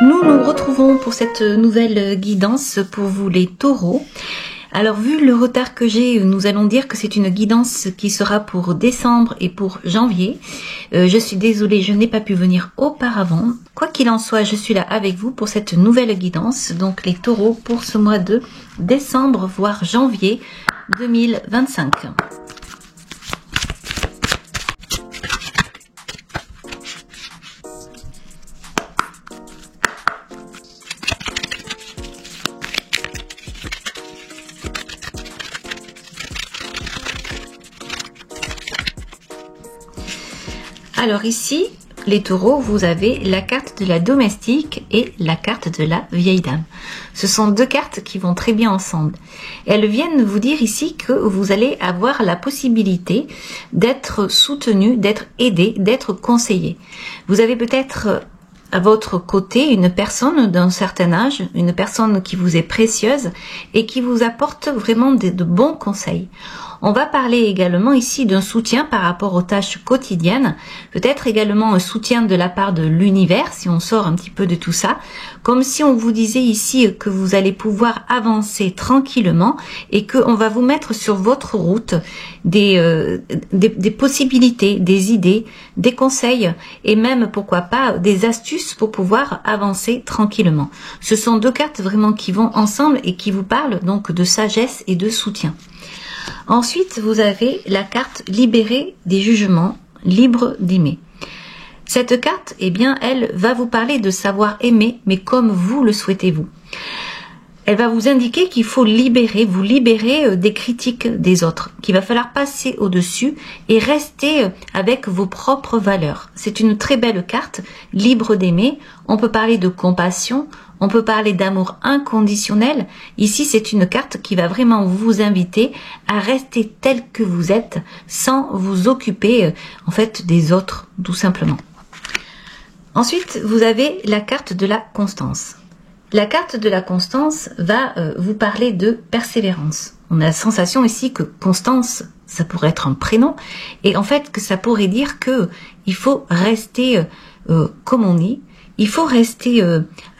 Nous nous retrouvons pour cette nouvelle guidance pour vous les taureaux. Alors vu le retard que j'ai, nous allons dire que c'est une guidance qui sera pour décembre et pour janvier. Je suis désolée, je n'ai pas pu venir auparavant. Quoi qu'il en soit, je suis là avec vous pour cette nouvelle guidance. Donc les taureaux pour ce mois de décembre, voire janvier 2025. Alors ici, les taureaux, vous avez la carte de la domestique et la carte de la vieille dame. Ce sont deux cartes qui vont très bien ensemble. Elles viennent vous dire ici que vous allez avoir la possibilité d'être soutenu, d'être aidé, d'être conseillé. Vous avez peut-être à votre côté une personne d'un certain âge, une personne qui vous est précieuse et qui vous apporte vraiment de bons conseils. On va parler également ici d'un soutien par rapport aux tâches quotidiennes, peut-être également un soutien de la part de l'univers, si on sort un petit peu de tout ça, comme si on vous disait ici que vous allez pouvoir avancer tranquillement et qu'on va vous mettre sur votre route des possibilités, des idées, des conseils et même, pourquoi pas, des astuces pour pouvoir avancer tranquillement. Ce sont deux cartes vraiment qui vont ensemble et qui vous parlent donc de sagesse et de soutien. Ensuite, vous avez la carte libérée des jugements, libre d'aimer. Cette carte, eh bien, elle va vous parler de savoir aimer, mais comme vous le souhaitez vous. Elle va vous indiquer qu'il faut vous libérer des critiques des autres, qu'il va falloir passer au-dessus et rester avec vos propres valeurs. C'est une très belle carte, libre d'aimer. On peut parler de compassion, on peut parler d'amour inconditionnel. Ici, c'est une carte qui va vraiment vous inviter à rester tel que vous êtes, sans vous occuper en fait des autres, tout simplement. Ensuite, vous avez la carte de la constance. La carte de la constance va vous parler de persévérance. On a la sensation ici que Constance, ça pourrait être un prénom, et en fait que ça pourrait dire que il faut rester comme on est. Il faut rester,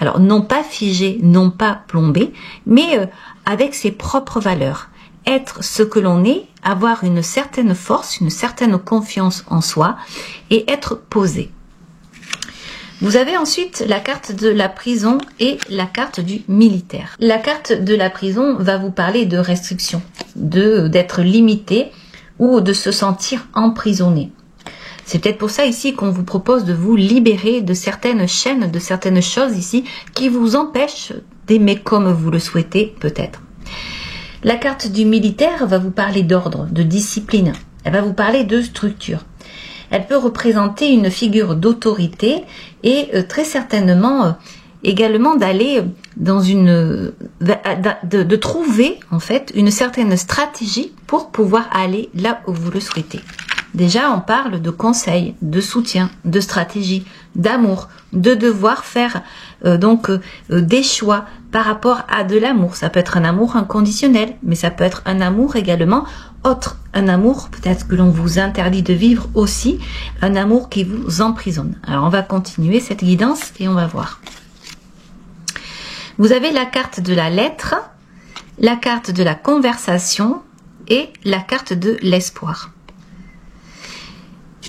alors non pas figé, non pas plombé, mais avec ses propres valeurs. Être ce que l'on est, avoir une certaine force, une certaine confiance en soi et être posé. Vous avez ensuite la carte de la prison et la carte du militaire. La carte de la prison va vous parler de restriction, d'être limité ou de se sentir emprisonné. C'est peut-être pour ça ici qu'on vous propose de vous libérer de certaines chaînes, de certaines choses ici qui vous empêchent d'aimer comme vous le souhaitez peut-être. La carte du militaire va vous parler d'ordre, de discipline. Elle va vous parler de structure. Elle peut représenter une figure d'autorité et très certainement également d'aller dans de trouver en fait une certaine stratégie pour pouvoir aller là où vous le souhaitez. Déjà, on parle de conseils, de soutien, de stratégie, d'amour, de devoir faire des choix par rapport à de l'amour. Ça peut être un amour inconditionnel, mais ça peut être un amour également autre. Un amour peut-être que l'on vous interdit de vivre aussi, un amour qui vous emprisonne. Alors, on va continuer cette guidance et on va voir. Vous avez la carte de la lettre, la carte de la conversation et la carte de l'espoir.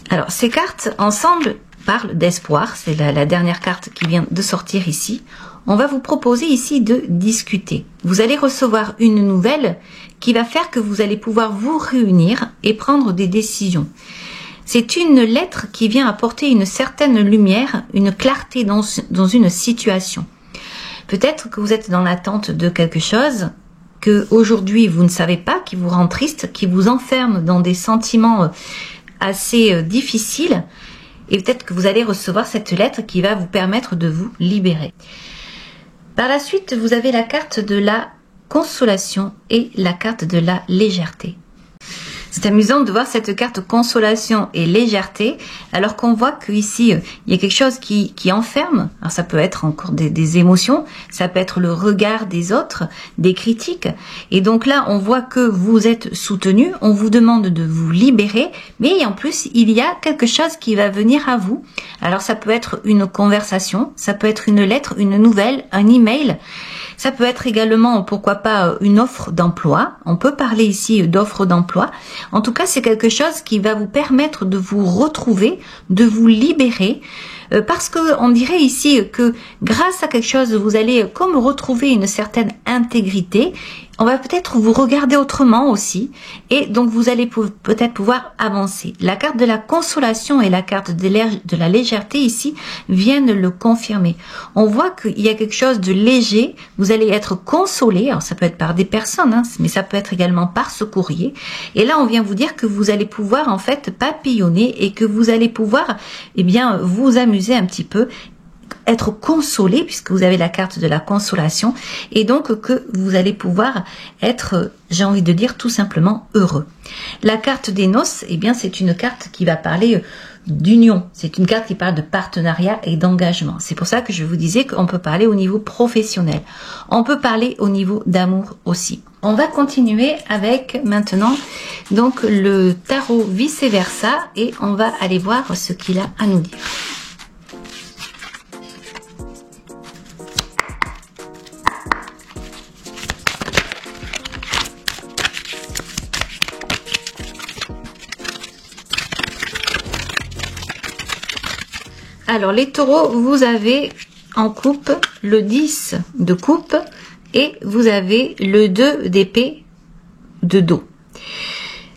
Alors, ces cartes ensemble parlent d'espoir. C'est la dernière carte qui vient de sortir ici. On va vous proposer ici de discuter. Vous allez recevoir une nouvelle qui va faire que vous allez pouvoir vous réunir et prendre des décisions. C'est une lettre qui vient apporter une certaine lumière, une clarté dans une situation. Peut-être que vous êtes dans l'attente de quelque chose que aujourd'hui vous ne savez pas, qui vous rend triste, qui vous enferme dans des sentiments assez difficile et peut-être que vous allez recevoir cette lettre qui va vous permettre de vous libérer. Par la suite, vous avez la carte de la consolation et la carte de la légèreté. C'est amusant de voir cette carte consolation et légèreté, alors qu'on voit qu'ici, il y a quelque chose qui enferme. Alors ça peut être encore des émotions, ça peut être le regard des autres, des critiques. Et donc là, on voit que vous êtes soutenu, on vous demande de vous libérer, mais en plus, il y a quelque chose qui va venir à vous. Alors ça peut être une conversation, ça peut être une lettre, une nouvelle, un email. Ça peut être également, pourquoi pas, une offre d'emploi. On peut parler ici d'offre d'emploi. En tout cas, c'est quelque chose qui va vous permettre de vous retrouver, de vous libérer, parce que on dirait ici que grâce à quelque chose, vous allez comme retrouver une certaine intégrité. On va peut-être vous regarder autrement aussi, et donc vous allez peut-être pouvoir avancer. La carte de la consolation et la carte de la légèreté ici viennent le confirmer. On voit qu'il y a quelque chose de léger, vous allez être consolé, alors ça peut être par des personnes, mais ça peut être également par ce courrier. Et là, on vient vous dire que vous allez pouvoir en fait papillonner et que vous allez pouvoir, eh bien, vous amuser un petit peu, être consolé puisque vous avez la carte de la consolation, et donc que vous allez pouvoir être, j'ai envie de dire, tout simplement heureux. La carte des noces, eh bien, c'est une carte qui va parler d'union. C'est une carte qui parle de partenariat et d'engagement. C'est pour ça que je vous disais qu'on peut parler au niveau professionnel. On peut parler au niveau d'amour aussi. On va continuer avec maintenant donc le tarot vice-versa, et on va aller voir ce qu'il a à nous dire. Alors les taureaux, vous avez en coupe le 10 de coupe et vous avez le 2 d'épée de dos.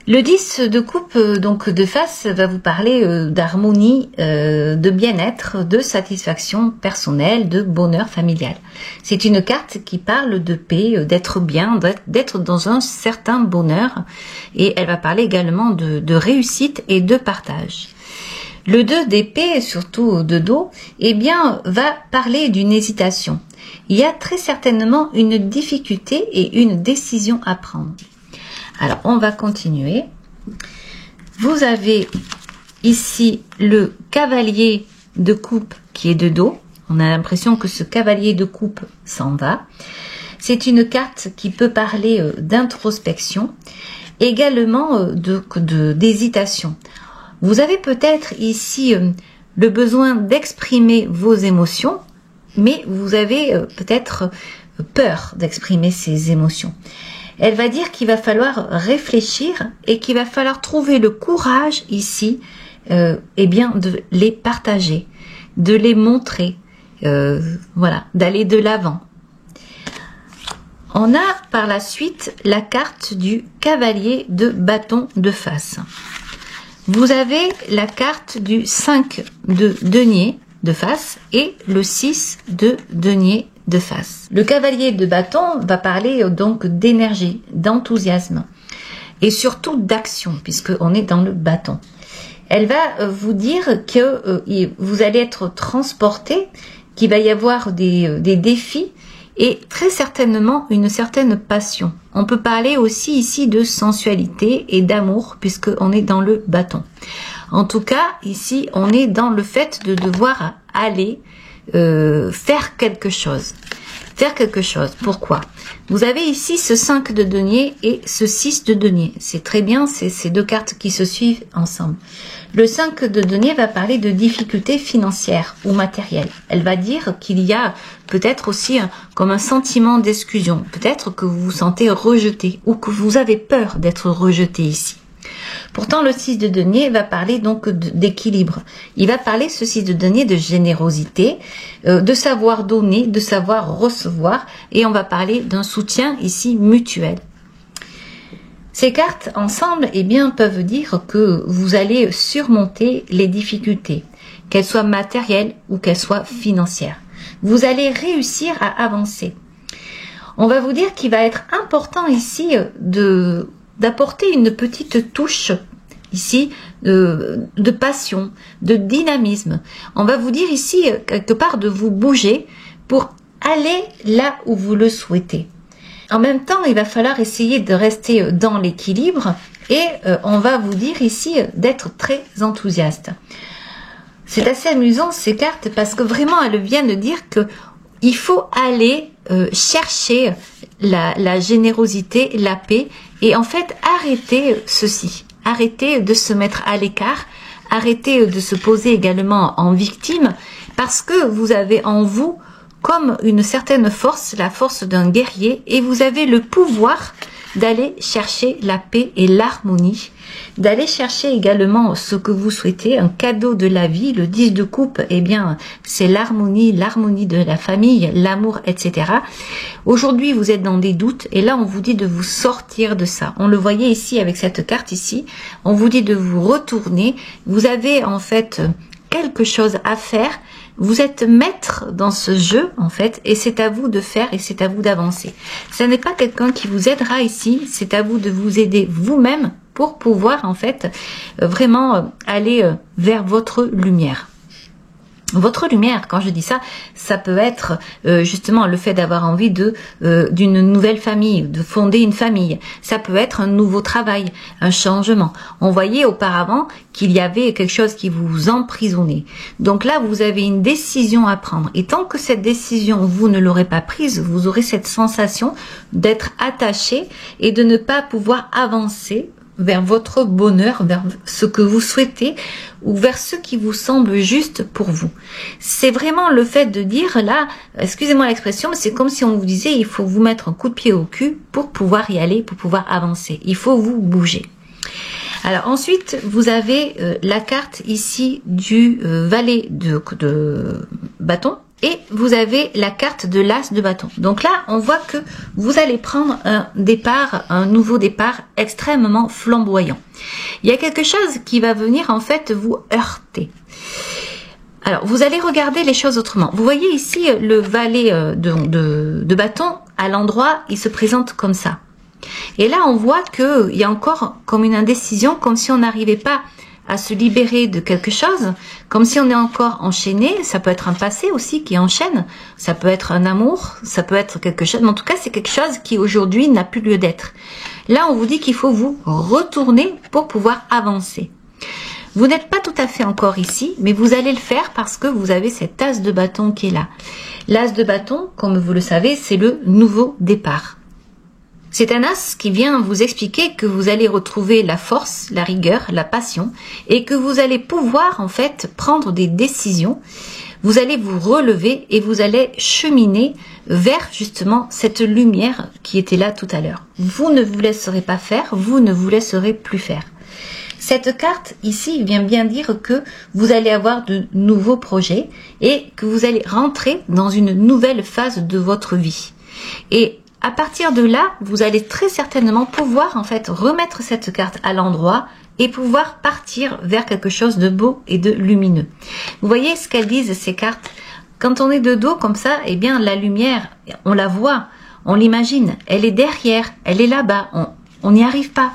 Le 10 de coupe, donc de face, va vous parler d'harmonie, de bien-être, de satisfaction personnelle, de bonheur familial. C'est une carte qui parle de paix, d'être bien, d'être dans un certain bonheur, et elle va parler également de réussite et de partage. Le 2 d'épée, surtout de dos, eh bien, va parler d'une hésitation. Il y a très certainement une difficulté et une décision à prendre. Alors, on va continuer. Vous avez ici le cavalier de coupe qui est de dos. On a l'impression que ce cavalier de coupe s'en va. C'est une carte qui peut parler d'introspection, également d'hésitation. Vous avez peut-être ici le besoin d'exprimer vos émotions, mais vous avez peut-être peur d'exprimer ces émotions. Elle va dire qu'il va falloir réfléchir et qu'il va falloir trouver le courage ici, eh bien, de les partager, de les montrer, voilà, d'aller de l'avant. On a par la suite la carte du cavalier de bâton de face. Vous avez la carte du 5 de denier de face et le 6 de denier de face. Le cavalier de bâton va parler donc d'énergie, d'enthousiasme et surtout d'action, puisqu'on est dans le bâton. Elle va vous dire que vous allez être transporté, qu'il va y avoir des défis et très certainement une certaine passion. On peut parler aussi ici de sensualité et d'amour puisqu'on est dans le bâton. En tout cas, ici, on est dans le fait de devoir aller faire quelque chose. Faire quelque chose. Pourquoi? Vous avez ici ce 5 de denier et ce 6 de denier. C'est très bien, c'est ces deux cartes qui se suivent ensemble. Le 5 de denier va parler de difficultés financières ou matérielles. Elle va dire qu'il y a peut-être aussi comme un sentiment d'exclusion. Peut-être que vous vous sentez rejeté ou que vous avez peur d'être rejeté ici. Pourtant, le 6 de denier va parler donc d'équilibre. Il va parler, ce 6 de denier, de générosité, de savoir donner, de savoir recevoir, et on va parler d'un soutien ici mutuel. Ces cartes ensemble, eh bien, peuvent dire que vous allez surmonter les difficultés, qu'elles soient matérielles ou qu'elles soient financières. Vous allez réussir à avancer. On va vous dire qu'il va être important ici d'apporter une petite touche ici de passion, de dynamisme. On va vous dire ici quelque part de vous bouger pour aller là où vous le souhaitez. En même temps, il va falloir essayer de rester dans l'équilibre Et on va vous dire ici d'être très enthousiaste. C'est assez amusant ces cartes parce que vraiment elles viennent de dire que il faut aller chercher la générosité, la paix et en fait arrêter ceci. Arrêtez de se mettre à l'écart, arrêtez de se poser également en victime parce que vous avez en vous comme une certaine force, la force d'un guerrier et vous avez le pouvoir d'aller chercher la paix et l'harmonie, d'aller chercher également ce que vous souhaitez, un cadeau de la vie. Le 10 de coupe, eh bien, c'est l'harmonie de la famille, l'amour, etc. Aujourd'hui, vous êtes dans des doutes et là, on vous dit de vous sortir de ça. On le voyait ici avec cette carte ici. On vous dit de vous retourner. Vous avez en fait quelque chose à faire. Vous êtes maître dans ce jeu, en fait, et c'est à vous de faire et c'est à vous d'avancer. Ce n'est pas quelqu'un qui vous aidera ici, c'est à vous de vous aider vous-même pour pouvoir, en fait, vraiment aller vers votre lumière. Votre lumière, quand je dis ça, ça peut être justement le fait d'avoir envie d'une nouvelle famille, de fonder une famille. Ça peut être un nouveau travail, un changement. On voyait auparavant qu'il y avait quelque chose qui vous emprisonnait. Donc là, vous avez une décision à prendre. Et tant que cette décision, vous ne l'aurez pas prise, vous aurez cette sensation d'être attaché et de ne pas pouvoir avancer vers votre bonheur, vers ce que vous souhaitez ou vers ce qui vous semble juste pour vous. C'est vraiment le fait de dire là, excusez-moi l'expression, mais c'est comme si on vous disait il faut vous mettre un coup de pied au cul pour pouvoir y aller, pour pouvoir avancer. Il faut vous bouger. Alors ensuite, vous avez la carte ici du valet de bâton. Et vous avez la carte de l'as de bâton. Donc là, on voit que vous allez prendre un nouveau départ extrêmement flamboyant. Il y a quelque chose qui va venir en fait vous heurter. Alors, vous allez regarder les choses autrement. Vous voyez ici le valet de bâton, à l'endroit, il se présente comme ça. Et là, on voit qu'il y a encore comme une indécision, comme si on n'arrivait pas à se libérer de quelque chose, comme si on est encore enchaîné. Ça peut être un passé aussi qui enchaîne, ça peut être un amour, ça peut être quelque chose, mais en tout cas c'est quelque chose qui aujourd'hui n'a plus lieu d'être. Là on vous dit qu'il faut vous retourner pour pouvoir avancer. Vous n'êtes pas tout à fait encore ici, mais vous allez le faire parce que vous avez cet as de bâton qui est là. L'as de bâton, comme vous le savez, c'est le nouveau départ. C'est un as qui vient vous expliquer que vous allez retrouver la force, la rigueur, la passion et que vous allez pouvoir en fait prendre des décisions. Vous allez vous relever et vous allez cheminer vers justement cette lumière qui était là tout à l'heure. Vous ne vous laisserez pas faire, vous ne vous laisserez plus faire. Cette carte ici vient bien dire que vous allez avoir de nouveaux projets et que vous allez rentrer dans une nouvelle phase de votre vie. Et à partir de là, vous allez très certainement pouvoir en fait remettre cette carte à l'endroit et pouvoir partir vers quelque chose de beau et de lumineux. Vous voyez ce qu'elles disent ces cartes? Quand on est de dos comme ça, eh bien la lumière, on la voit, on l'imagine, elle est derrière, elle est là-bas, on n'y arrive pas.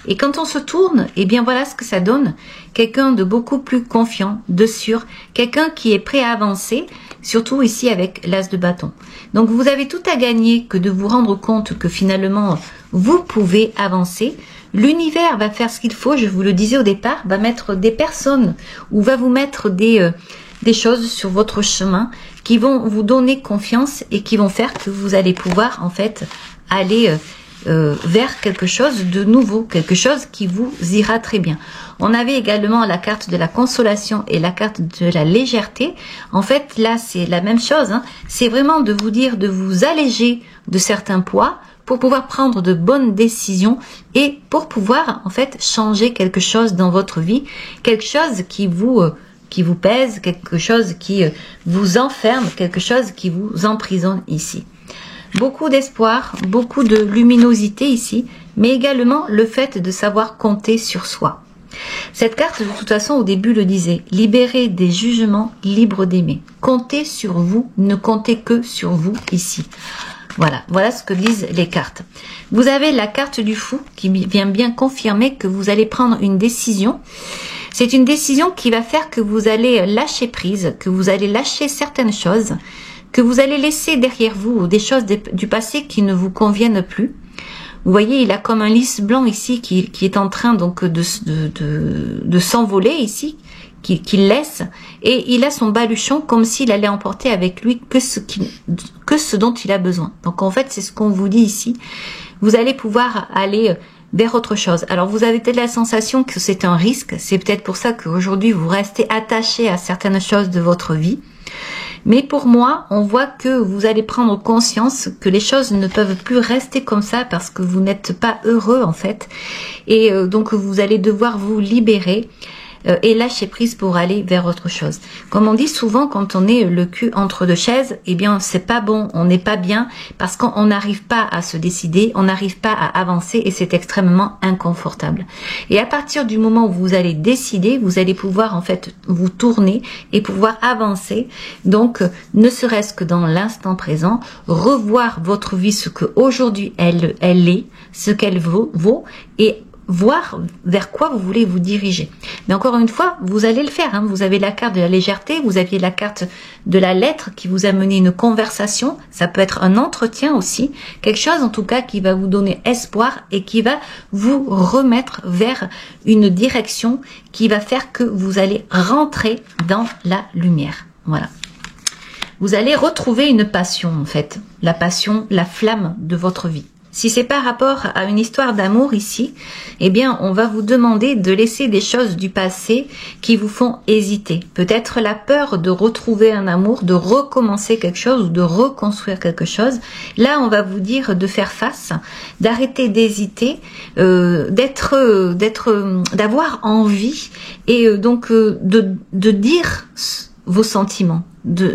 Et quand on se tourne, eh bien voilà ce que ça donne. Quelqu'un de beaucoup plus confiant, de sûr, quelqu'un qui est prêt à avancer, surtout ici avec l'as de bâton. Donc vous avez tout à gagner que de vous rendre compte que finalement vous pouvez avancer. L'univers va faire ce qu'il faut, je vous le disais au départ, va mettre des personnes ou va vous mettre des choses sur votre chemin qui vont vous donner confiance et qui vont faire que vous allez pouvoir en fait aller vers quelque chose de nouveau, quelque chose qui vous ira très bien. On avait également la carte de la consolation et la carte de la légèreté. En fait, là, c'est la même chose, hein. C'est vraiment de vous dire de vous alléger de certains poids pour pouvoir prendre de bonnes décisions et pour pouvoir, en fait, changer quelque chose dans votre vie, quelque chose qui vous pèse, quelque chose qui vous enferme, quelque chose qui vous emprisonne ici. Beaucoup d'espoir, beaucoup de luminosité ici, mais également le fait de savoir compter sur soi. Cette carte, de toute façon, au début le disait, libérez des jugements, libre d'aimer. Comptez sur vous, ne comptez que sur vous ici. Voilà ce que disent les cartes. Vous avez la carte du fou qui vient bien confirmer que vous allez prendre une décision. C'est une décision qui va faire que vous allez lâcher prise, que vous allez lâcher certaines choses, que vous allez laisser derrière vous des choses du passé qui ne vous conviennent plus. Vous voyez, il a comme un lys blanc ici qui est en train donc de s'envoler ici, qu'il laisse, et il a son baluchon comme s'il allait emporter avec lui que ce dont il a besoin. Donc en fait, c'est ce qu'on vous dit ici. Vous allez pouvoir aller vers autre chose. Alors vous avez peut-être la sensation que c'est un risque, c'est peut-être pour ça qu'aujourd'hui vous restez attaché à certaines choses de votre vie. Mais pour moi, on voit que vous allez prendre conscience que les choses ne peuvent plus rester comme ça parce que vous n'êtes pas heureux en fait. Et donc vous allez devoir vous libérer et lâcher prise pour aller vers autre chose. Comme on dit souvent, quand on est le cul entre deux chaises, eh bien c'est pas bon, on n'est pas bien parce qu'on n'arrive pas à se décider, on n'arrive pas à avancer et c'est extrêmement inconfortable. Et à partir du moment où vous allez décider, vous allez pouvoir en fait vous tourner et pouvoir avancer. Donc ne serait-ce que dans l'instant présent, revoir votre vie, ce que aujourd'hui elle est, ce qu'elle vaut et voir vers quoi vous voulez vous diriger. Mais encore une fois, vous allez le faire. Hein. Vous avez la carte de la légèreté, vous aviez la carte de la lettre qui vous a mené une conversation. Ça peut être un entretien aussi. Quelque chose en tout cas qui va vous donner espoir et qui va vous remettre vers une direction qui va faire que vous allez rentrer dans la lumière. Voilà. Vous allez retrouver une passion en fait. La passion, la flamme de votre vie. Si c'est par rapport à une histoire d'amour ici, eh bien, on va vous demander de laisser des choses du passé qui vous font hésiter. Peut-être la peur de retrouver un amour, de recommencer quelque chose ou de reconstruire quelque chose. Là, on va vous dire de faire face, d'arrêter d'hésiter, d'avoir envie et donc de dire vos sentiments. De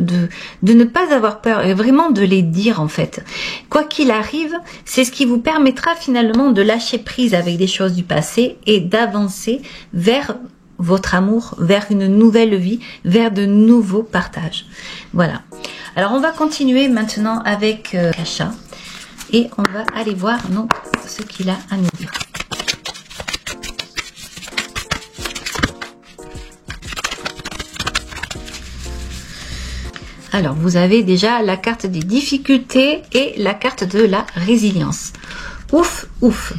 ne pas avoir peur et vraiment de les dire en fait. Quoi qu'il arrive, c'est ce qui vous permettra finalement de lâcher prise avec des choses du passé et d'avancer vers votre amour, vers une nouvelle vie, vers de nouveaux partages. Voilà. Alors on va continuer maintenant avec Kasha et on va aller voir donc ce qu'il a à nous dire. Alors, vous avez déjà la carte des difficultés et la carte de la résilience. Ouf, ouf.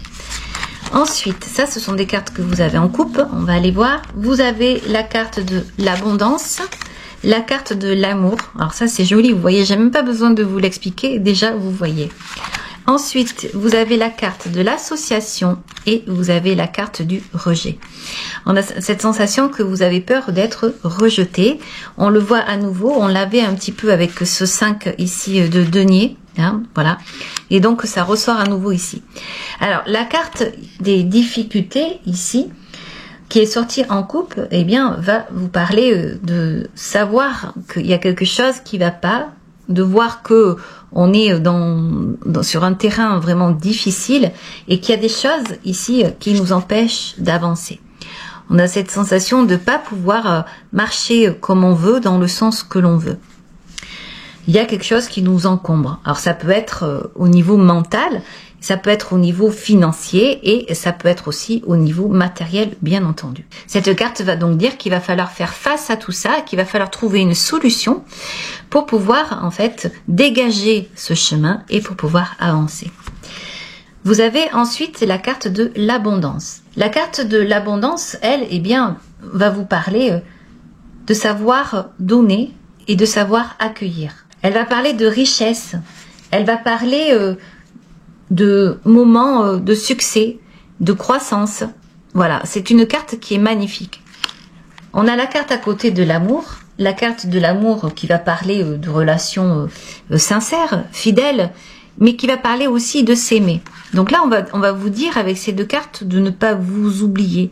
Ensuite, ça, ce sont des cartes que vous avez en coupe. On va aller voir. Vous avez la carte de l'abondance, la carte de l'amour. Alors ça, c'est joli. Vous voyez, j'ai même pas besoin de vous l'expliquer. Déjà, vous voyez. Ensuite, vous avez la carte de l'association et vous avez la carte du rejet. On a cette sensation que vous avez peur d'être rejeté. On le voit à nouveau, on l'avait un petit peu avec ce 5 ici de denier. Hein, voilà. Et donc, ça ressort à nouveau ici. Alors, la carte des difficultés ici, qui est sortie en coupe, eh bien, va vous parler de savoir qu'il y a quelque chose qui ne va pas, de voir que on est sur un terrain vraiment difficile et qu'il y a des choses ici qui nous empêchent d'avancer. On a cette sensation de ne pas pouvoir marcher comme on veut, dans le sens que l'on veut. Il y a quelque chose qui nous encombre. Alors ça peut être au niveau mental, ça peut être au niveau financier et ça peut être aussi au niveau matériel, bien entendu. Cette carte va donc dire qu'il va falloir faire face à tout ça, qu'il va falloir trouver une solution pour pouvoir en fait dégager ce chemin et pour pouvoir avancer. Vous avez ensuite la carte de l'abondance. La carte de l'abondance, elle, eh bien, va vous parler de savoir donner et de savoir accueillir. Elle va parler de richesse. Elle va parler de moments de succès, de croissance. Voilà, c'est une carte qui est magnifique. On a la carte à côté de l'amour. La carte de l'amour qui va parler de relations sincères, fidèles, mais qui va parler aussi de s'aimer. Donc là, on va vous dire avec ces deux cartes de ne pas vous oublier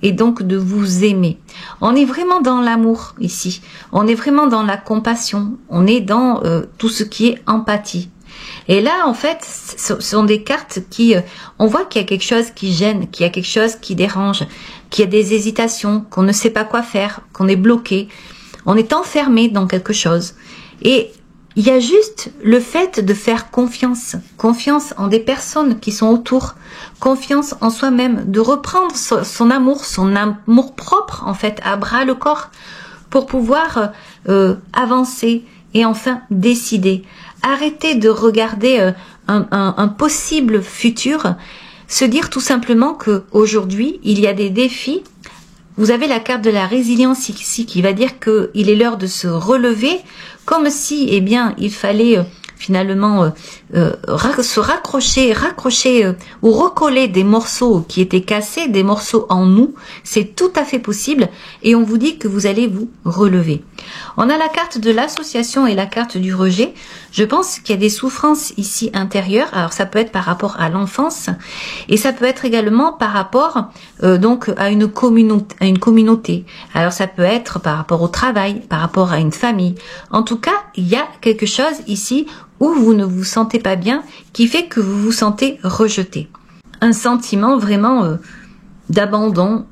et donc de vous aimer. On est vraiment dans l'amour ici. On est vraiment dans la compassion. On est dans tout ce qui est empathie. Et là, en fait, ce sont des cartes qui... on voit qu'il y a quelque chose qui gêne, qu'il y a quelque chose qui dérange, qu'il y a des hésitations, qu'on ne sait pas quoi faire, qu'on est bloqué. On est enfermé dans quelque chose. Et il y a juste le fait de faire confiance. Confiance en des personnes qui sont autour. Confiance en soi-même. De reprendre son amour propre, en fait, à bras le corps pour pouvoir avancer et enfin décider. Arrêtez de regarder un possible futur, se dire tout simplement que aujourd'hui il y a des défis. Vous avez la carte de la résilience ici qui va dire qu'il est l'heure de se relever, comme si, eh bien, il fallait finalement se raccrocher ou recoller des morceaux qui étaient cassés, des morceaux en nous. C'est tout à fait possible et on vous dit que vous allez vous relever. On a la carte de l'association et la carte du rejet. Je pense qu'il y a des souffrances ici intérieures. Alors ça peut être par rapport à l'enfance et ça peut être également par rapport donc à une communauté. Alors ça peut être par rapport au travail, par rapport à une famille. En tout cas, il y a quelque chose ici où vous ne vous sentez pas bien, qui fait que vous vous sentez rejeté. Un sentiment vraiment d'abandon,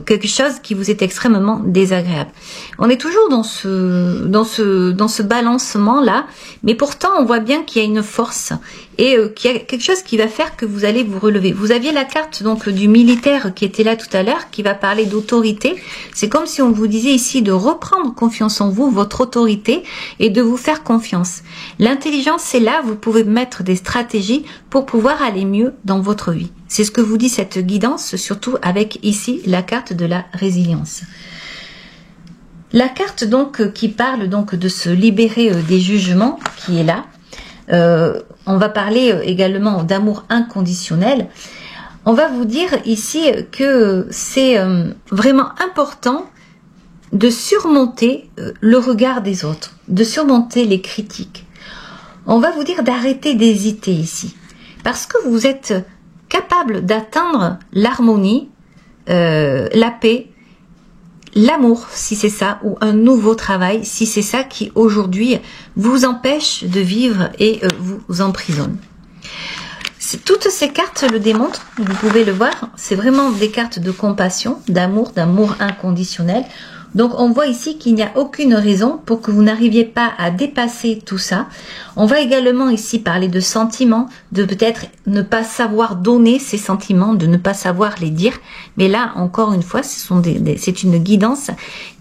quelque chose qui vous est extrêmement désagréable. On est toujours dans ce balancement là, mais pourtant on voit bien qu'il y a une force et qu'il y a quelque chose qui va faire que vous allez vous relever. Vous aviez la carte donc du militaire qui était là tout à l'heure, qui va parler d'autorité. C'est comme si on vous disait ici de reprendre confiance en vous, votre autorité, et de vous faire confiance. L'intelligence, c'est là, vous pouvez mettre des stratégies pour pouvoir aller mieux dans votre vie. C'est ce que vous dit cette guidance, surtout avec ici la carte de la résilience. La carte donc qui parle donc de se libérer des jugements, qui est là. On va parler également d'amour inconditionnel. On va vous dire ici que c'est vraiment important de surmonter le regard des autres, de surmonter les critiques. On va vous dire d'arrêter d'hésiter ici, parce que vous êtes capable d'atteindre l'harmonie, la paix, l'amour, si c'est ça, ou un nouveau travail, si c'est ça qui aujourd'hui vous empêche de vivre et vous emprisonne. Toutes ces cartes le démontrent, vous pouvez le voir, c'est vraiment des cartes de compassion, d'amour inconditionnel. Donc on voit ici qu'il n'y a aucune raison pour que vous n'arriviez pas à dépasser tout ça. On va également ici parler de sentiments, de peut-être ne pas savoir donner ces sentiments, de ne pas savoir les dire. Mais là, encore une fois, c'est une guidance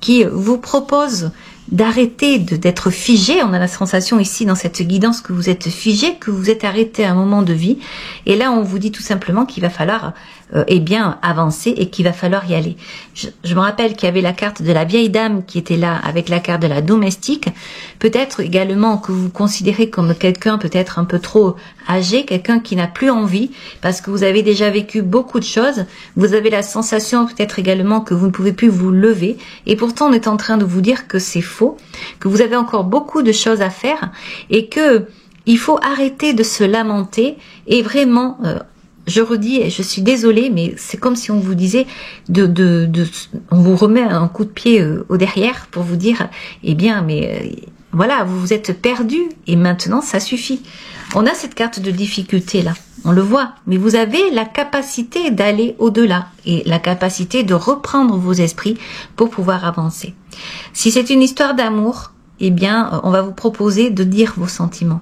qui vous propose d'arrêter d'être figé. On a la sensation ici dans cette guidance que vous êtes figé, que vous êtes arrêté à un moment de vie. Et là, on vous dit tout simplement qu'il va falloir eh bien avancer et qu'il va falloir y aller. Je me rappelle qu'il y avait la carte de la vieille dame qui était là avec la carte de la domestique. Peut-être également que vous considérez comme quelqu'un peut-être un peu trop âgé, quelqu'un qui n'a plus envie parce que vous avez déjà vécu beaucoup de choses. Vous avez la sensation peut-être également que vous ne pouvez plus vous lever et pourtant on est en train de vous dire que c'est faux, que vous avez encore beaucoup de choses à faire et que il faut arrêter de se lamenter et vraiment je redis, et je suis désolée, mais c'est comme si on vous disait on vous remet un coup de pied au derrière pour vous dire, eh bien, mais voilà, vous vous êtes perdu et maintenant ça suffit. On a cette carte de difficulté là, on le voit, mais vous avez la capacité d'aller au-delà et la capacité de reprendre vos esprits pour pouvoir avancer. Si c'est une histoire d'amour, eh bien, on va vous proposer de dire vos sentiments.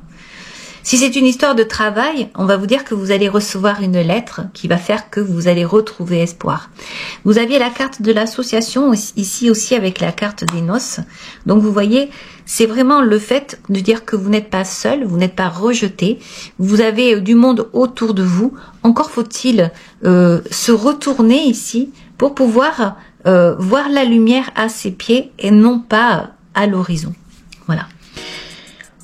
Si c'est une histoire de travail, on va vous dire que vous allez recevoir une lettre qui va faire que vous allez retrouver espoir. Vous aviez la carte de l'association ici aussi avec la carte des noces. Donc vous voyez, c'est vraiment le fait de dire que vous n'êtes pas seul, vous n'êtes pas rejeté. Vous avez du monde autour de vous. Encore faut-il se retourner ici pour pouvoir voir la lumière à ses pieds et non pas à l'horizon. Voilà.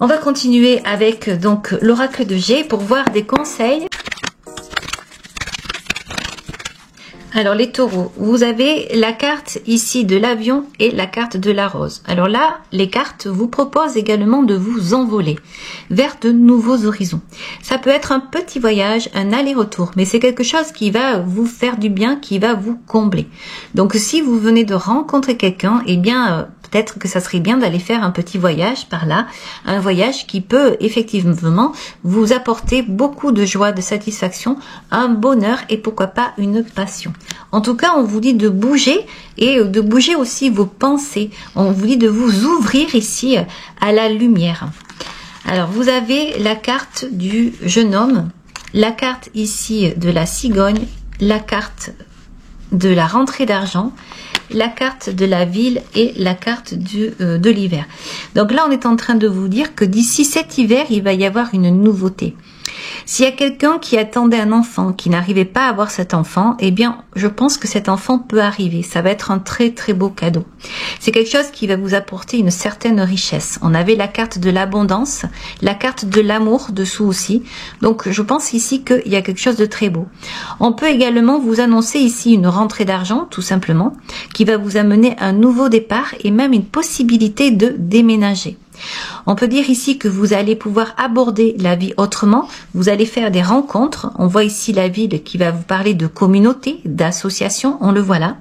On va continuer avec donc l'oracle de G pour voir des conseils. Alors les taureaux, vous avez la carte ici de l'avion et la carte de la rose. Alors là, les cartes vous proposent également de vous envoler vers de nouveaux horizons. Ça peut être un petit voyage, un aller-retour, mais c'est quelque chose qui va vous faire du bien, qui va vous combler. Donc si vous venez de rencontrer quelqu'un, eh bien peut-être que ça serait bien d'aller faire un petit voyage par là, un voyage qui peut effectivement vous apporter beaucoup de joie, de satisfaction, un bonheur et pourquoi pas une passion. En tout cas, on vous dit de bouger et de bouger aussi vos pensées. On vous dit de vous ouvrir ici à la lumière. Alors, vous avez la carte du jeune homme, la carte ici de la cigogne, la carte de la rentrée d'argent, la carte de la ville et la carte de l'hiver. Donc là, on est en train de vous dire que d'ici cet hiver, il va y avoir une nouveauté. S'il y a quelqu'un qui attendait un enfant, qui n'arrivait pas à avoir cet enfant, eh bien, je pense que cet enfant peut arriver. Ça va être un très très beau cadeau. C'est quelque chose qui va vous apporter une certaine richesse. On avait la carte de l'abondance, la carte de l'amour dessous aussi. Donc, je pense ici qu'il y a quelque chose de très beau. On peut également vous annoncer ici une rentrée d'argent, tout simplement, qui va vous amener un nouveau départ et même une possibilité de déménager. On peut dire ici que vous allez pouvoir aborder la vie autrement, vous allez faire des rencontres. On voit ici la ville qui va vous parler de communauté, d'association, on le voit là.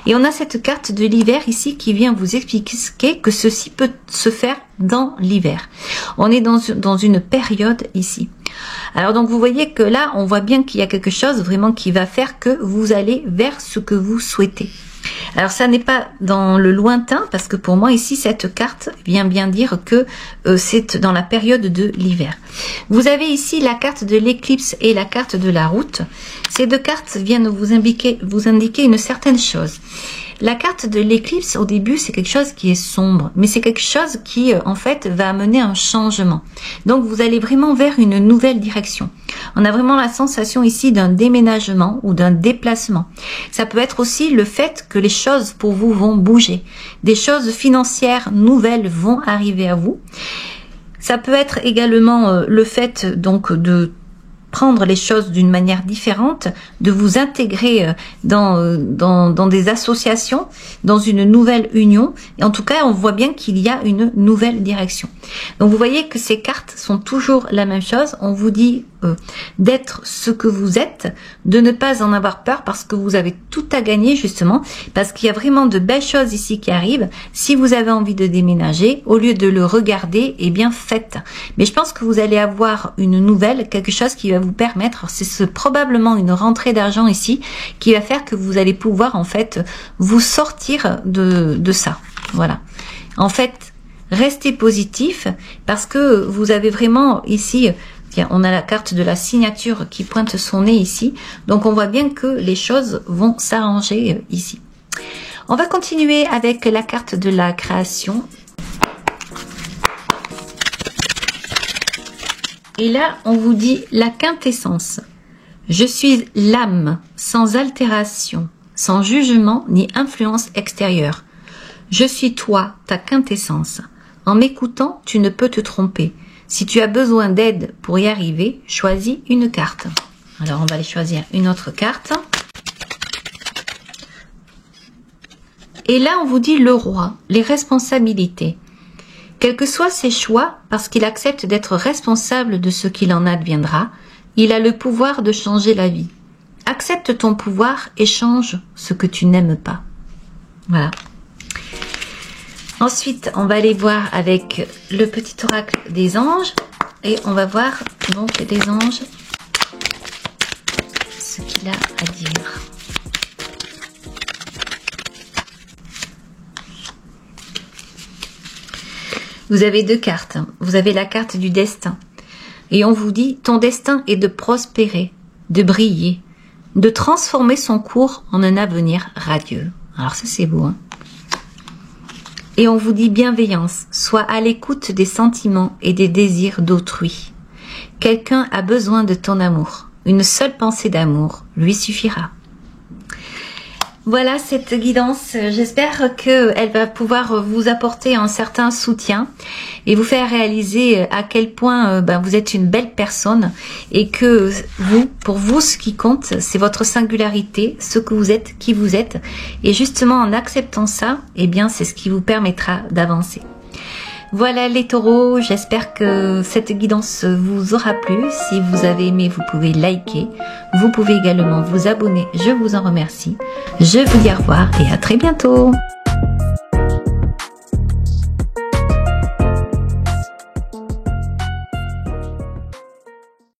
Et on a cette carte de l'hiver ici qui vient vous expliquer que ceci peut se faire dans l'hiver. On est dans une période ici. Alors donc vous voyez que là, on voit bien qu'il y a quelque chose vraiment qui va faire que vous allez vers ce que vous souhaitez. Alors ça n'est pas dans le lointain parce que pour moi ici cette carte vient bien dire que c'est dans la période de l'hiver. Vous avez ici la carte de l'éclipse et la carte de la route. Ces deux cartes viennent vous indiquer une certaine chose. La carte de l'éclipse, au début, c'est quelque chose qui est sombre, mais c'est quelque chose qui, en fait, va amener un changement. Donc, vous allez vraiment vers une nouvelle direction. On a vraiment la sensation ici d'un déménagement ou d'un déplacement. Ça peut être aussi le fait que les choses pour vous vont bouger. Des choses financières nouvelles vont arriver à vous. Ça peut être également le fait, donc, de prendre les choses d'une manière différente, de vous intégrer dans des associations, dans une nouvelle union. Et en tout cas, on voit bien qu'il y a une nouvelle direction. Donc, vous voyez que ces cartes sont toujours la même chose. On vous dit d'être ce que vous êtes, de ne pas en avoir peur parce que vous avez tout à gagner justement, parce qu'il y a vraiment de belles choses ici qui arrivent. Si vous avez envie de déménager, au lieu de le regarder, eh bien faites. Mais je pense que vous allez avoir une nouvelle, quelque chose qui va vous permettre, c'est probablement une rentrée d'argent ici, qui va faire que vous allez pouvoir en fait vous sortir de ça. Voilà. En fait, restez positif parce que vous avez vraiment ici... Tiens, on a la carte de la signature qui pointe son nez ici. Donc, on voit bien que les choses vont s'arranger ici. On va continuer avec la carte de la création. Et là, on vous dit la quintessence. Je suis l'âme sans altération, sans jugement ni influence extérieure. Je suis toi, ta quintessence. En m'écoutant, tu ne peux te tromper. Si tu as besoin d'aide pour y arriver, choisis une carte. Alors, on va aller choisir une autre carte. Et là, on vous dit le roi, les responsabilités. Quels que soient ses choix, parce qu'il accepte d'être responsable de ce qu'il en adviendra, il a le pouvoir de changer la vie. Accepte ton pouvoir et change ce que tu n'aimes pas. Voilà. Ensuite, on va aller voir avec le petit oracle des anges et on va voir donc des anges ce qu'il a à dire. Vous avez deux cartes. Vous avez la carte du destin et on vous dit ton destin est de prospérer, de briller, de transformer son cours en un avenir radieux. Alors ça c'est beau, hein? Et on vous dit bienveillance, sois à l'écoute des sentiments et des désirs d'autrui. Quelqu'un a besoin de ton amour. Une seule pensée d'amour lui suffira. Voilà cette guidance. J'espère qu'elle va pouvoir vous apporter un certain soutien et vous faire réaliser à quel point vous êtes une belle personne et que vous, pour vous, ce qui compte, c'est votre singularité, ce que vous êtes, qui vous êtes. Et justement, en acceptant ça, eh bien, c'est ce qui vous permettra d'avancer. Voilà les taureaux, j'espère que cette guidance vous aura plu. Si vous avez aimé, vous pouvez liker. Vous pouvez également vous abonner, je vous en remercie. Je vous dis au revoir et à très bientôt.